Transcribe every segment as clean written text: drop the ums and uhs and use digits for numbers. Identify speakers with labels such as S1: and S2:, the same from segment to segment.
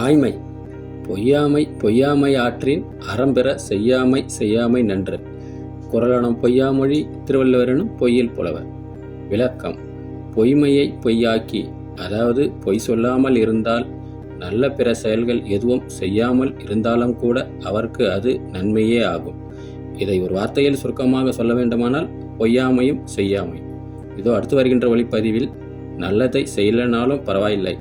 S1: வாய்மை பொய்யாமை பொய்யாமை ஆற்றின் அறம்பெற செய்யாமை செய்யாமை நன்று. குறளனம் பொய்யாமொழி திருவள்ளுவரனும் பொய்யில் புலவர். விளக்கம் பொய்மையை பொய்யாக்கி, அதாவது பொய் சொல்லாமல் இருந்தால் நல்ல பிற செயல்கள் எதுவும் செய்யாமல் இருந்தாலும் கூட அவருக்கு அது நன்மையே ஆகும். இதை ஒரு வார்த்தையில் சுருக்கமாக சொல்ல வேண்டுமானால் பொய்யாமையும் செய்யாமையும். இதோ அடுத்து வருகின்ற ஒளிப்பதிவில் நல்லதை செய்யலனாலும் பரவாயில்லை,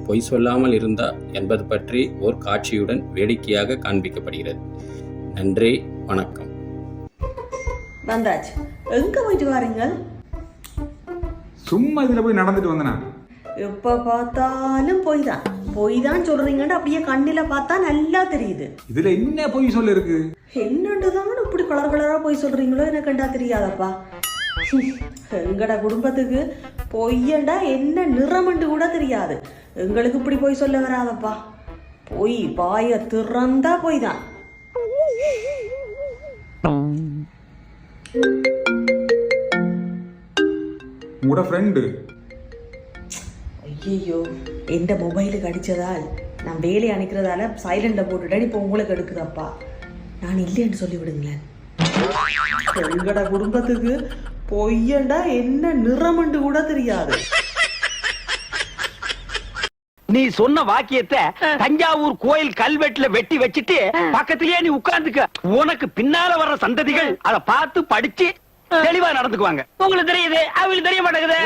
S1: பொய் சொல்லாமல் இருந்தா என்பது பற்றி ஓர் காட்சியுடன் வேடிக்கையாக காண்பிக்கப்படுகிறது. நன்றி, வணக்கம்.
S2: வந்தாச்சு. எங்க போயிட்டு வாரீங்க?
S3: சும்மா இதுல போய் நடந்துட்டு வந்தனா.
S2: எப்ப பார்த்தாலும் பொய் தான் சொல்றீங்கன்னு அப்படியே கண்ணில பார்த்தா நல்லா தெரியுது.
S3: இதுல என்ன பொய் சொல்ல இருக்கு?
S2: என்னண்டுதான் இப்படி கலர் கலரா பொய் சொல்றீங்களோ எனக்கு கண்டா தெரியாதப்பா. எங்கட குடும்பத்துக்கு பொய்யண்டா என்ன நிறமண்டு கூட தெரியாது. எங்களுக்கு இப்படி பொய் சொல்ல வராதப்பா. பொய் பாய திறந்தா பொய் தான்.
S3: உங்களோட ஃப்ரெண்டு
S2: ஐயோ, எந்த மொபைலுக்கு அடிச்சதால் நான் வேலையை அனுக்கிறதால சைலண்ட போட்டுட்டேன். இப்போ உங்களுக்கு எடுக்குதப்பா. நான் இல்லைன்னு சொல்லி விடுங்களேன். எங்கட குடும்பத்துக்கு பொய்யண்டா என்ன நிறமண்டு கூட தெரியாது.
S4: நீ சொன்ன வாக்கியத்தை தஞ்சாவூர் கோயில் கல்வெட்டுல வெட்டி வச்சிட்டு பக்கத்திலேயே நீ உட்கார்ந்துக்க. உனக்கு பின்னால வர்ற சந்ததிகள் அதை பார்த்து படிச்சு தெளிவா நடந்துக்குவாங்க. உங்களுக்கு தெரியுது, அவங்களுக்கு தெரிய மாட்டேங்குது.